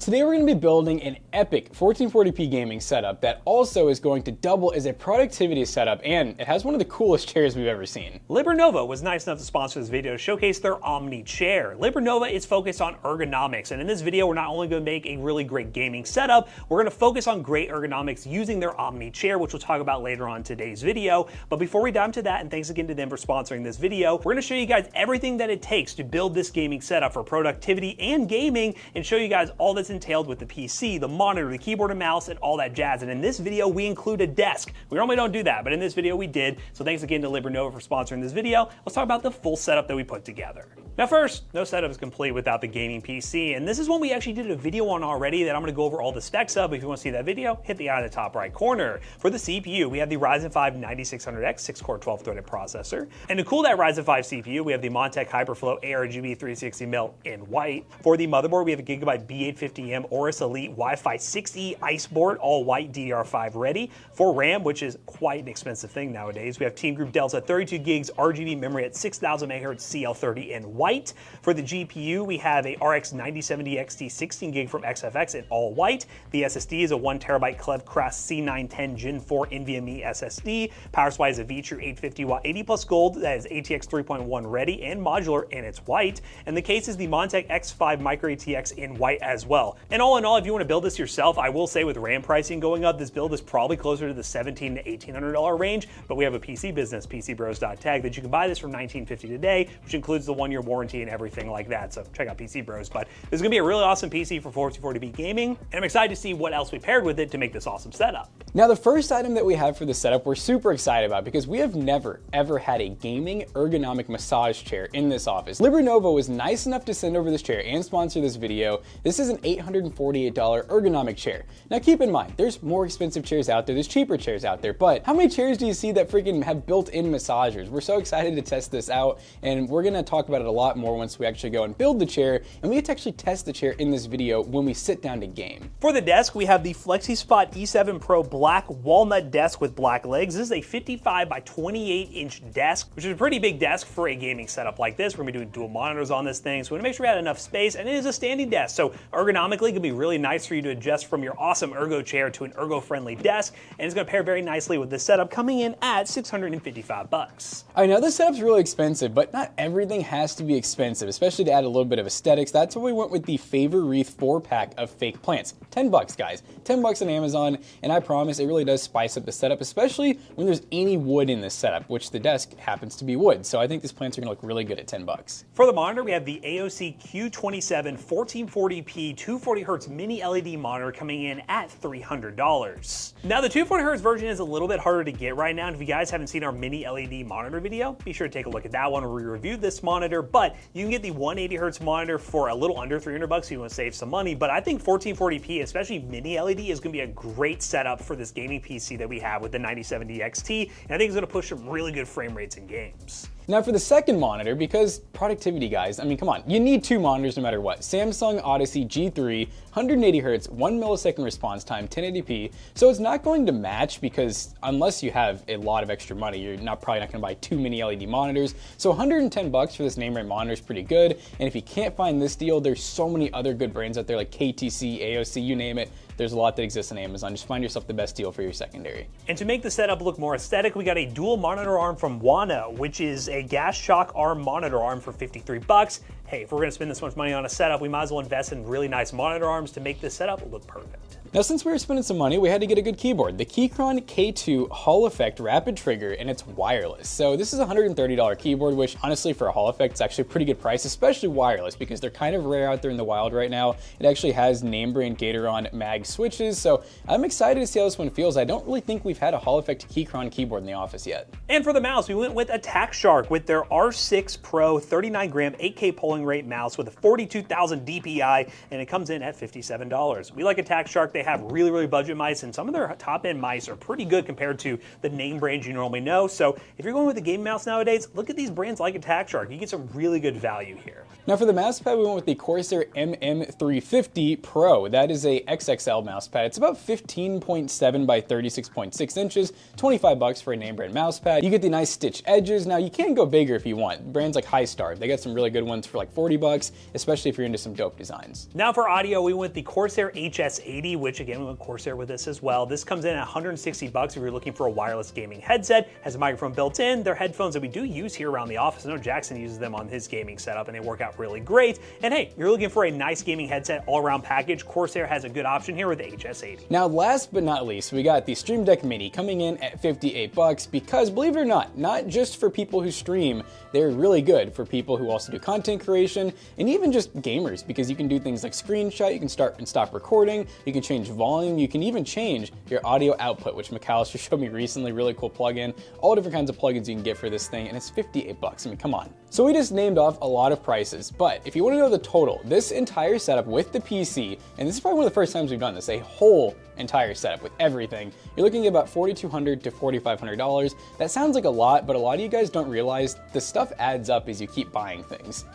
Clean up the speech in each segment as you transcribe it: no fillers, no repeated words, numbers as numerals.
Today we're going to be building an epic 1440p gaming setup that also is going to double as a productivity setup, and it has one of the coolest chairs we've ever seen. LiberNovo was nice enough to sponsor this video to showcase their Omni Chair. LiberNovo is focused on ergonomics, and in this video we're not only going to make a really great gaming setup, we're going to focus on great ergonomics using their Omni Chair, which we'll talk about later on in today's video. But before we dive into that, and thanks again to them for sponsoring this video, we're going to show you guys everything that it takes to build this gaming setup for productivity and gaming, and show you guys all that's entailed with the PC, the monitor, the keyboard and mouse, and all that jazz. And in this video, we include a desk. We normally don't do that, but in this video we did. So thanks again to LiberNovo for sponsoring this video. Let's talk about the full setup that we put together. Now first, no setup is complete without the gaming PC, and this is one we actually did a video on already that I'm going to go over all the specs of. If you want to see that video, hit the eye in the top right corner. For the CPU, we have the Ryzen 5 9600X 6-core 12-threaded processor. And to cool that Ryzen 5 CPU, we have the Montech Hyperflow ARGB 360mm in white. For the motherboard, we have a Gigabyte B850M Aorus Elite Wi-Fi 6E Ice board, all white, DDR5 ready. For RAM, which is quite an expensive thing nowadays, we have Team Group Delta 32 gigs RGB memory at 6000 MHz CL30 in white. For the GPU, we have a RX 9070 XT 16 gig from XFX in all white. The SSD is a 1TB Clevcraft C910 Gen 4 NVMe SSD. Power supply is a VTrue 850 watt 80 plus gold that is ATX 3.1 ready and modular, and it's white. And the case is the Montech X5 Micro ATX in white as well. And all in all, if you want to build this yourself, I will say with RAM pricing going up, this build is probably closer to the $1,700 to $1,800 range, but we have a PC business, PCBros.tag, that you can buy this for $19.50 today, which includes the 1-year warranty and everything like that. So check out PC Bros. But this is going to be a really awesome PC for 1440p gaming, and I'm excited to see what else we paired with it to make this awesome setup. Now the first item that we have for the setup we're super excited about because we have never ever had a gaming ergonomic massage chair in this office. LiberNovo was nice enough to send over this chair and sponsor this video. This is an $848 ergonomic chair. Now keep in mind, there's more expensive chairs out there, there's cheaper chairs out there, but how many chairs do you see that freaking have built-in massagers? We're so excited to test this out, and we're gonna talk about it a lot more once we actually go and build the chair, and we get to actually test the chair in this video when we sit down to game. For the desk, we have the FlexiSpot E7 Pro black walnut desk with black legs. This is a 55 by 28 inch desk, which is a pretty big desk for a gaming setup like this. We're gonna be doing dual monitors on this thing, so we wanna make sure we had enough space, and it is a standing desk, so ergonomically it can be really nice for you to adjust from your awesome ergo chair to an ergo-friendly desk, and it's gonna pair very nicely with this setup coming in at $655. I know this setup's really expensive, but not everything has to be expensive, especially to add a little bit of aesthetics. That's why we went with the Favowreath 4-pack of fake plants. $10 guys, $10 on Amazon, and I promise it really does spice up the setup, especially when there's any wood in this setup, which the desk happens to be wood. So I think these plants are gonna look really good at $10. For the monitor, we have the AOC Q27 1440p 240Hz mini LED monitor coming in at $300. Now the 240Hz version is a little bit harder to get right now, and if you guys haven't seen our mini LED monitor video, be sure to take a look at that one where we reviewed this monitor, but you can get the 180Hz monitor for a little under $300 if you want to save some money. But I think 1440p, especially mini LED, is going to be a great setup for this gaming PC that we have with the 9070 XT, and I think it's going to push some really good frame rates in games. Now for the second monitor, because productivity guys, I mean come on, you need two monitors no matter what. Samsung Odyssey G3, 180 Hz, 1 millisecond response time, 1080p, so it's not going to match because unless you have a lot of extra money, you're probably not going to buy two mini LED monitors. So $110 for this name brand monitor is pretty good, and if you can't find this deal, there's so many other good brands out there like KTC, AOC, you name it. There's a lot that exists on Amazon. Just find yourself the best deal for your secondary. And to make the setup look more aesthetic, we got a dual monitor arm from Huano, which is a gas shock arm monitor arm for $53. Hey, if we're gonna spend this much money on a setup, we might as well invest in really nice monitor arms to make this setup look perfect. Now since we were spending some money, we had to get a good keyboard. The Keychron K2 Hall Effect Rapid Trigger, and it's wireless. So this is a $130 keyboard, which honestly for a Hall Effect is actually a pretty good price, especially wireless, because they're kind of rare out there in the wild right now. It actually has name brand Gateron mag switches, so I'm excited to see how this one feels. I don't really think we've had a Hall Effect Keychron keyboard in the office yet. And for the mouse, we went with Attack Shark with their R6 Pro 39-gram 8K polling rate mouse with a 42,000 DPI, and it comes in at $57. We like Attack Shark. They They have really budget mice, and some of their top-end mice are pretty good compared to the name brands you normally know. So if you're going with a gaming mouse nowadays, look at these brands like Attack Shark. You get some really good value here. Now for the mousepad, we went with the Corsair MM350 Pro. That is a XXL mousepad. It's about 15.7 by 36.6 inches, 25 bucks for a name brand mousepad. You get the nice stitch edges. Now you can go bigger if you want. Brands like Highstar, they got some really good ones for like 40 bucks, especially if you're into some dope designs. Now for audio, we went the Corsair HS80, which again, we went Corsair with this as well. This comes in at 160 bucks if you're looking for a wireless gaming headset. Has a microphone built in. They're headphones that we do use here around the office. I know Jackson uses them on his gaming setup and they work out really great. And hey, you're looking for a nice gaming headset all-around package, Corsair has a good option here with the HS80. Now last but not least, we got the Stream Deck Mini coming in at 58 bucks because believe it or not just for people who stream, they're really good for people who also do content creation and even just gamers, because you can do things like screenshot, you can start and stop recording, you can change volume, you can even change your audio output, which McAllister showed me recently, really cool plugin, all different kinds of plugins you can get for this thing, and it's 58 bucks. I mean, come on. So we just named off a lot of prices, but if you want to know the total, this entire setup with the PC, and this is probably one of the first times we've done this, a whole entire setup with everything, you're looking at about $4,200 to $4,500. That sounds like a lot, but a lot of you guys don't realize the stuff adds up as you keep buying things.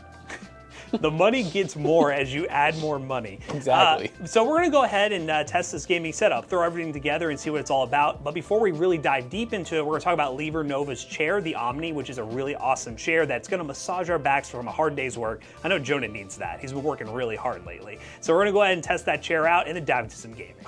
The money gets more as you add more money. Exactly. So we're gonna go ahead and test this gaming setup, throw everything together and see what it's all about. But before we really dive deep into it, we're gonna talk about LiberNovo's chair, the Omni, which is a really awesome chair that's gonna massage our backs from a hard day's work. I know Jonah needs that. He's been working really hard lately. So we're gonna go ahead and test that chair out and then dive into some gaming.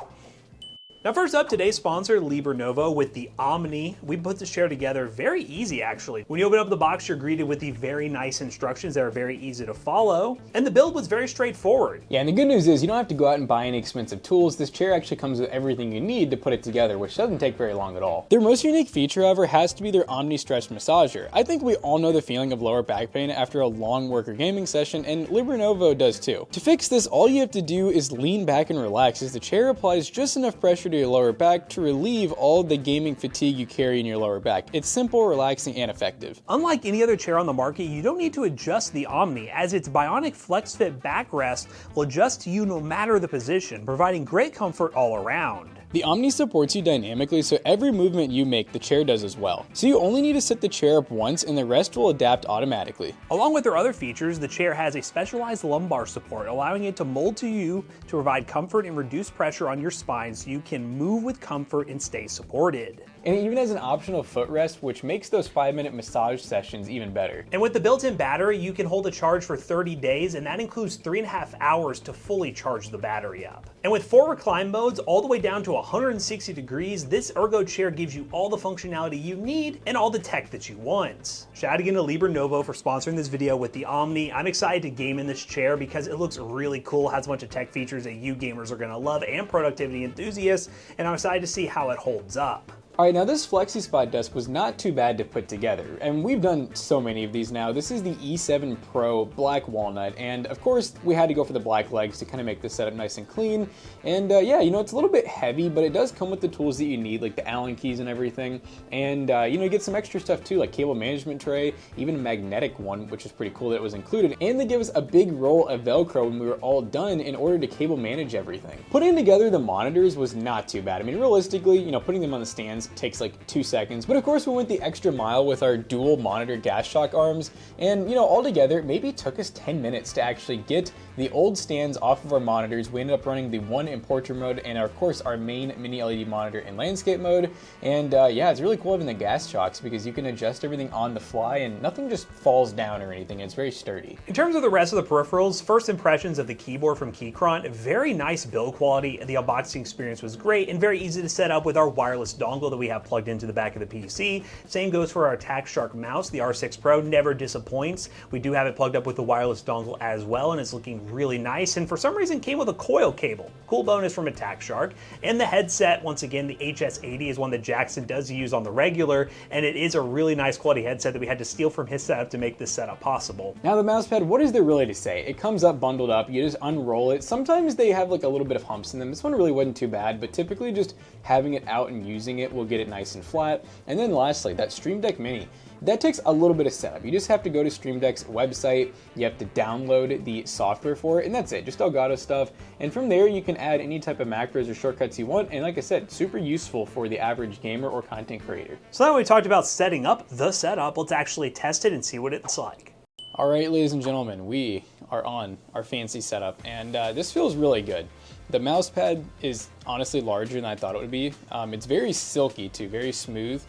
Now first up, today's sponsor, LiberNovo, with the Omni. We put this chair together very easy, actually. When you open up the box, you're greeted with the very nice instructions that are very easy to follow. And the build was very straightforward. Yeah, and the good news is you don't have to go out and buy any expensive tools. This chair actually comes with everything you need to put it together, which doesn't take very long at all. Their most unique feature, however, has to be their Omni Stretch Massager. I think we all know the feeling of lower back pain after a long work or gaming session, and LiberNovo does too. To fix this, all you have to do is lean back and relax as the chair applies just enough pressure to your lower back to relieve all the gaming fatigue you carry in your lower back. It's simple, relaxing, and effective. Unlike any other chair on the market, you don't need to adjust the Omni, as its bionic FlexiFit backrest will adjust to you no matter the position, providing great comfort all around. The Omni supports you dynamically, so every movement you make, the chair does as well. So you only need to sit the chair up once and the rest will adapt automatically. Along with their other features, the chair has a specialized lumbar support, allowing it to mold to you to provide comfort and reduce pressure on your spine so you can move with comfort and stay supported. And it even has an optional footrest, which makes those 5-minute massage sessions even better. And with the built-in battery, you can hold a charge for 30 days, and that includes 3.5 hours to fully charge the battery up. And with 4 recline modes, all the way down to 160 degrees, this ergo chair gives you all the functionality you need and all the tech that you want. Shout out again to LiberNovo for sponsoring this video with the Omni. I'm excited to game in this chair because it looks really cool, has a bunch of tech features that you gamers are gonna love and productivity enthusiasts, and I'm excited to see how it holds up. Alright, now this FlexiSpot desk was not too bad to put together, and we've done so many of these now. This is the E7 Pro Black Walnut, and of course we had to go for the black legs to kind of make this setup nice and clean. And yeah, you know, it's a little bit heavy, but it does come with the tools that you need, like the Allen keys and everything. And you know, you get some extra stuff too, like cable management tray, even a magnetic one, which is pretty cool that it was included. And they give us a big roll of Velcro when we were all done in order to cable manage everything. Putting together the monitors was not too bad. I mean, realistically, you know, putting them on the stands takes like 2 seconds, but of course we went the extra mile with our dual monitor gas shock arms, and you know, altogether it maybe took us 10 minutes to actually get the old stands off of our monitors. We ended up running the one in portrait mode and of course our main mini LED monitor in landscape mode. And yeah, it's really cool having the gas shocks because you can adjust everything on the fly and nothing just falls down or anything. It's very sturdy. In terms of the rest of the peripherals, first impressions of the keyboard from Keychron, very nice build quality. The unboxing experience was great and very easy to set up with our wireless dongle that we have plugged into the back of the PC. Same goes for our Attack Shark mouse. The R6 Pro never disappoints. We do have it plugged up with the wireless dongle as well, and it's looking really nice, and for some reason came with a coil cable. Cool bonus from Attack Shark. And the headset, once again, the HS80 is one that Jackson does use on the regular, and it is a really nice quality headset that we had to steal from his setup to make this setup possible. Now the mousepad, what is there really to say? It comes up bundled up, you just unroll it. Sometimes they have like a little bit of humps in them. This one really wasn't too bad, but typically just having it out and using it will get it nice and flat. And then lastly, that Stream Deck Mini. That takes a little bit of setup. You just have to go to Stream Deck's website, you have to download the software for it, and that's it, just Elgato stuff. And from there, you can add any type of macros or shortcuts you want, and like I said, super useful for the average gamer or content creator. So now we talked about setting up the setup, let's actually test it and see what it's like. All right, ladies and gentlemen, we are on our fancy setup, and this feels really good. The mouse pad is honestly larger than I thought it would be. It's very silky too, very smooth.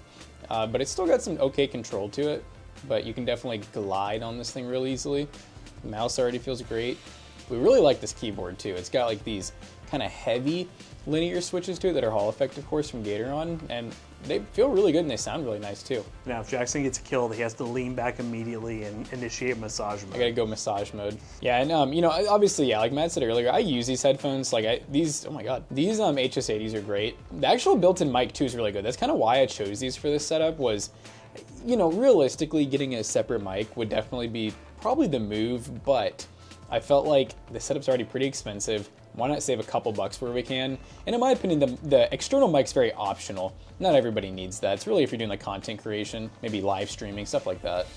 But it's still got some okay control to it, but you can definitely glide on this thing real easily. The mouse already feels great. We really like this keyboard too. It's got like these kind of heavy linear switches to it that are Hall effect, of course, from Gateron, and they feel really good and they sound really nice too. Now, if Jackson gets killed, he has to lean back immediately and initiate massage mode. I gotta go massage mode. Yeah, and you know, obviously, yeah, like Matt said earlier, I use these headphones. Like these, oh my god, these HS80s are great. The actual built-in mic too is really good. That's kind of why I chose these for this setup. Was, you know, realistically, getting a separate mic would definitely be probably the move, but I felt like the setup's already pretty expensive. Why not save a couple bucks where we can? And in my opinion, the external mic's very optional. Not everybody needs that. It's really if you're doing like content creation, maybe live streaming, stuff like that.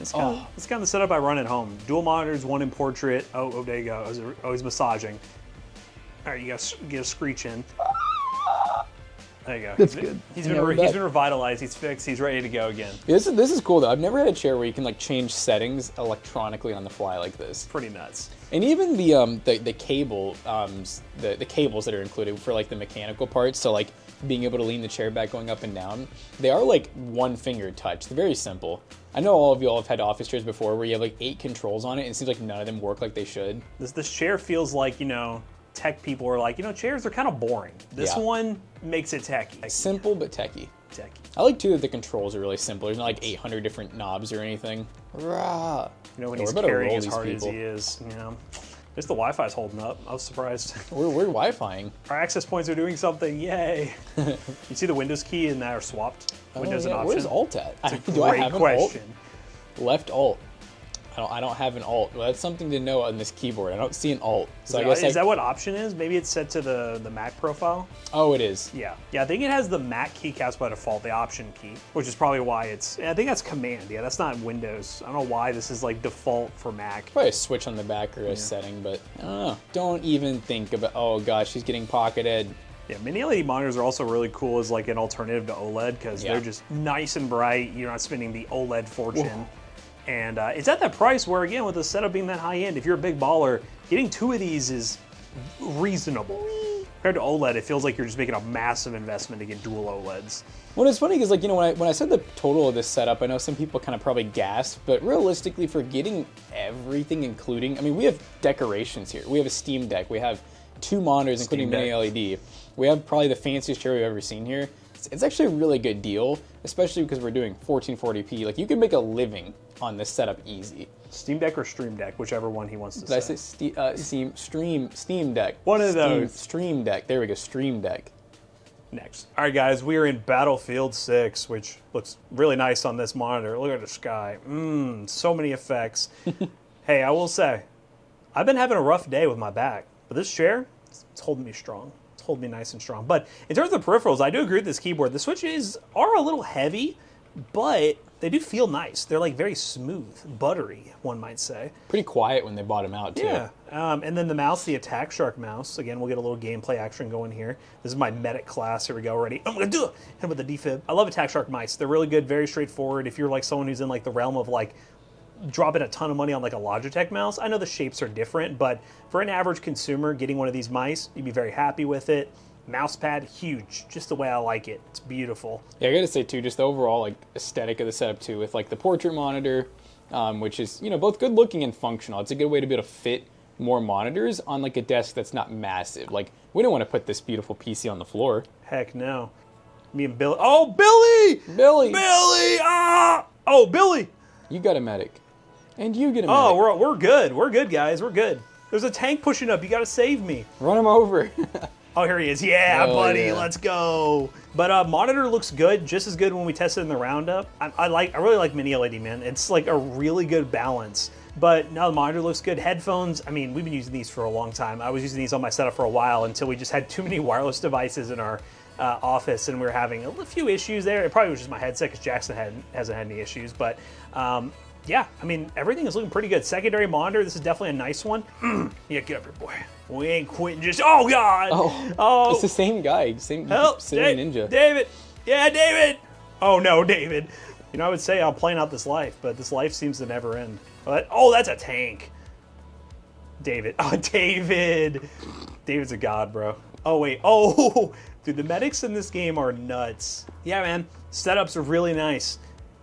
It's kind of the setup I run at home. Dual monitors, one in portrait. Oh, there you go. He's massaging. All right, you got get a screech in. There you go. That's good. He's been revitalized. He's fixed. He's ready to go again. Yeah, this is cool though. I've never had a chair where you can like change settings electronically on the fly like this. Pretty nuts. And even the cable, the cables that are included for like the mechanical parts, so like being able to lean the chair back going up and down, they are like one finger touch. They're very simple. I know all of you all have had office chairs before where you have like 8 controls on it and it seems like none of them work like they should. This chair feels like, you know, tech people are like, you know, chairs are kind of boring. This one makes it techy. Simple but techy. Techy. I like too that the controls are really simple. There's not like 800 different knobs or anything. Rah. You know, when he's carrying as hard as he is, you know. Just the Wi-Fi's holding up. I was surprised. We're Wi-Fiing. Our access points are doing something. Yay! You see the Windows key and that are swapped. Windows and option. Where's Alt at? It's a great question. Left Alt. I don't have an Alt. Well, that's something to know on this keyboard. I don't see an Alt. So I guess is that what Option is? Maybe it's set to the Mac profile? Oh, it is. Yeah. Yeah, I think it has the Mac keycaps by default, the Option key, which is probably why it's, I think that's Command. Yeah, that's not Windows. I don't know why this is like default for Mac. Probably a switch on the back or a setting, but I don't know. Don't even think about, oh gosh, she's getting pocketed. Yeah, mini LED monitors are also really cool as like an alternative to OLED because they're just nice and bright. You're not spending the OLED fortune. Whoa. And it's at that price where, again, with the setup being that high end, if you're a big baller, getting 2 of these is reasonable. Compared to OLED, it feels like you're just making a massive investment to get dual OLEDs. Well, it's funny because, like, you know, when I said the total of this setup, I know some people kind of probably gasped, but realistically, for getting everything, including, I mean, we have decorations here. We have a Steam Deck. We have 2 monitors, including mini LED. We have probably the fanciest chair we've ever seen here. It's actually a really good deal, especially because we're doing 1440p. Like, you can make a living on this setup easy. Steam Deck or Stream Deck, whichever one he wants to say. Did I say Steam Deck? One of those. Stream Deck. There we go, Stream Deck. Next. All right, guys, we are in Battlefield 6, which looks really nice on this monitor. Look at the sky. So many effects. Hey, I will say, I've been having a rough day with my back, but this chair, it's holding me strong. Hold me nice and strong. But in terms of the peripherals, I do agree with this keyboard. The switches are a little heavy, but they do feel nice. They're like very smooth, buttery, one might say. Pretty quiet when they bottom out too. Yeah. And then the mouse, the Attack Shark mouse. Again, we'll get a little gameplay action going here. This is my medic class. Here we go. Ready? I'm gonna do it. Hit with the defib. I love Attack Shark mice. They're really good, very straightforward. If you're like someone who's in like the realm of like dropping a ton of money on like a Logitech mouse. I know the shapes are different, but for an average consumer getting one of these mice, you'd be very happy with it. Mouse pad, huge, just the way I like it. It's beautiful. Yeah, I gotta say too, just the overall like aesthetic of the setup too, with like the portrait monitor, which is, you know, both good looking and functional. It's a good way to be able to fit more monitors on like a desk that's not massive. Like, we don't want to put this beautiful PC on the floor. Heck no. Me and Billy. Oh, Billy! Billy! Billy! Ah! Oh, Billy! You got a medic. And you get a medic. Oh, we're good. We're good, guys. We're good. There's a tank pushing up. You got to save me. Run him over. Oh, here he is. Yeah, buddy. Yeah. Let's go. But monitor looks good. Just as good when we tested in the roundup. I really like mini LED, man. It's like a really good balance But no, the monitor looks good. Headphones, I mean, we've been using these for a long time. I was using these on my setup for a while until we just had too many wireless devices in our office, and we were having a few issues there. It probably was just my headset because Jackson hasn't had any issues. But yeah, I mean, everything is looking pretty good. Secondary monitor, this is definitely a nice one. Yeah, get up here, boy. We ain't quitting just, oh God. Oh, it's the same guy, same ninja. David, yeah, David. Oh no, David. You know, I would say I'm playing out this life, but this life seems to never end. But, oh, that's a tank. David. Oh, David. David's a god, bro. Oh, wait. Oh, dude, the medics in this game are nuts. Yeah, man. Setups are really nice.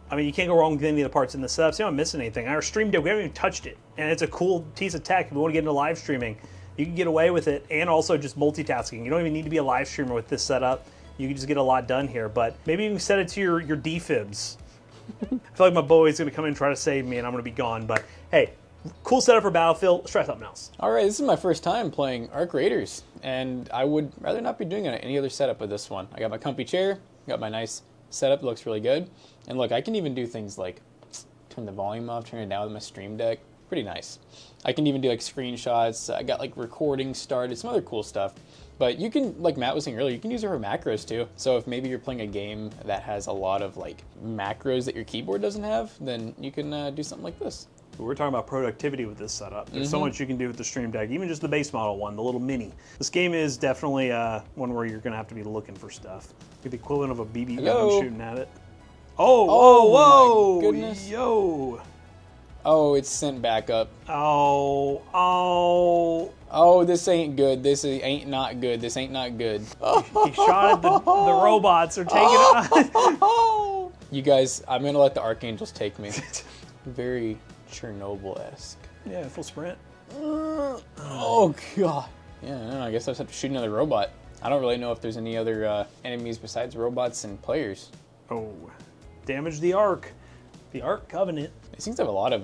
I mean, you can't go wrong with any of the parts in the setups. You're not missing anything. Our stream deck, we haven't even touched it. And it's a cool piece of tech if you want to get into live streaming. You can get away with it, and also just multitasking. You don't even need to be a live streamer with this setup. You can just get a lot done here. But maybe you can set it to your defibs. I feel like my boy's going to come in and try to save me, and I'm going to be gone. But, hey, cool setup for Battlefield. Let's try something else. All right, this is my first time playing Arc Raiders, and I would rather not be doing any other setup with this one. I got my comfy chair, got my nice setup, it looks really good. And look, I can even do things like turn the volume off, turn it down with my stream deck. Pretty nice. I can even do like screenshots. I got like recording started, some other cool stuff. But you can, like Matt was saying earlier, you can use it for macros too. So if maybe you're playing a game that has a lot of like macros that your keyboard doesn't have, then you can do something like this. We're talking about productivity with this setup. There's so much you can do with the Stream Deck, even just the base model one, the little mini. This game is definitely one where you're going to have to be looking for stuff. Get the equivalent of a BB gun shooting at it. Oh, whoa, my goodness. Yo. Oh, it's sent back up. Oh, this ain't good. This ain't not good. This ain't not good. He shot at the robots are taking it on. You guys, I'm going to let the Archangels take me. Very Chernobyl-esque. Yeah, full sprint. Oh, God. Yeah, no, I guess I just have to shoot another robot. I don't really know if there's any other enemies besides robots and players. Oh, damage the Ark. The Ark Covenant. These things have a lot of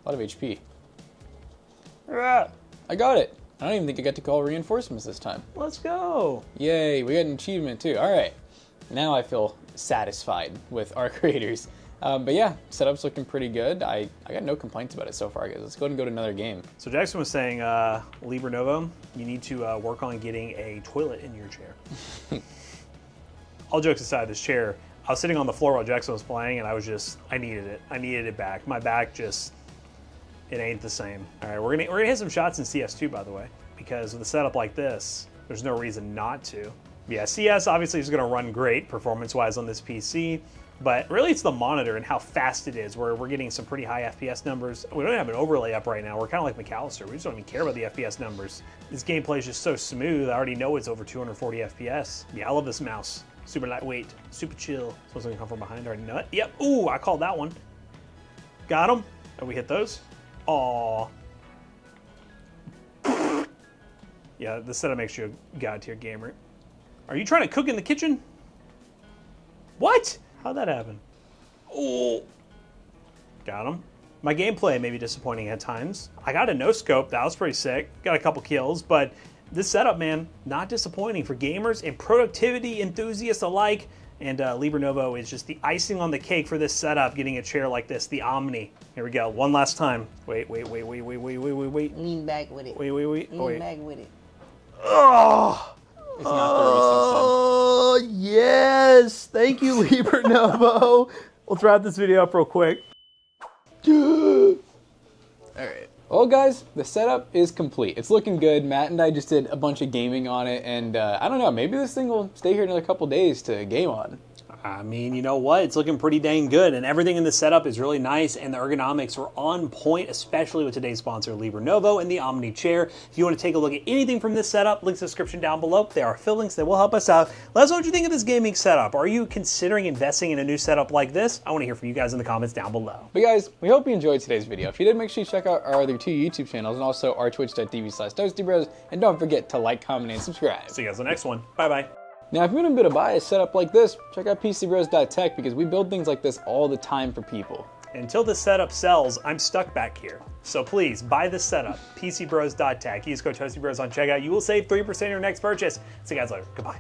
HP. I got it. I don't even think I got to call reinforcements this time. Let's go. Yay, we got an achievement too. All right, now I feel satisfied with Arc Raiders. But yeah, setup's looking pretty good. I got no complaints about it so far, guys. Let's go ahead and go to another game. So Jackson was saying, LiberNovo, you need to work on getting a toilet in your chair. All jokes aside, this chair, I was sitting on the floor while Jackson was playing, and I needed it. I needed it back. My back just, it ain't the same. All right, we're gonna hit some shots in CS2, by the way, because with a setup like this, there's no reason not to. Yeah, CS obviously is gonna run great performance-wise on this PC, but really it's the monitor and how fast it is, where we're getting some pretty high FPS numbers. We don't have an overlay up right now. We're kind of like McAllister. We just don't even care about the FPS numbers. This gameplay is just so smooth. I already know it's over 240 FPS. Yeah, I love this mouse. Super lightweight, super chill. Someone's gonna come from behind, already know it. Yep, ooh, I called that one. Got him. Oh, we hit those? Aw. Yeah, the setup makes you a god-tier gamer. Are you trying to cook in the kitchen? What? How'd that happen? Oh. Got him. My gameplay may be disappointing at times. I got a no-scope, that was pretty sick. Got a couple kills, but this setup, man, not disappointing for gamers and productivity enthusiasts alike. And LiberNovo is just the icing on the cake for this setup, getting a chair like this, the Omni. Here we go, one last time. Wait. Lean back with it. Wait. Lean back with it. Oh! It's not the recent Yes! Thank you, LiberNovo. Let's wrap this video up real quick. All right. Well, guys, the setup is complete. It's looking good. Matt and I just did a bunch of gaming on it, and I don't know, maybe this thing will stay here another couple days to game on. I mean, you know what? It's looking pretty dang good, and everything in the setup is really nice, and the ergonomics are on point, especially with today's sponsor, LiberNovo and the Omni Chair. If you want to take a look at anything from this setup, links in the description down below. There are affiliate links that will help us out. Let us know what you think of this gaming setup. Are you considering investing in a new setup like this? I want to hear from you guys in the comments down below. But guys, we hope you enjoyed today's video. If you did, make sure you check out our other two YouTube channels and also our twitch.tv/ToastyBros. And don't forget to like, comment, and subscribe. See you guys in the next one. Bye-bye. Now, if you want a bit of buy a setup like this, check out PCBros.tech because we build things like this all the time for people. Until this setup sells, I'm stuck back here. So please, buy this setup, PCBros.tech. Use code ToastyBros on checkout. You will save 3% on your next purchase. See you guys later. Goodbye.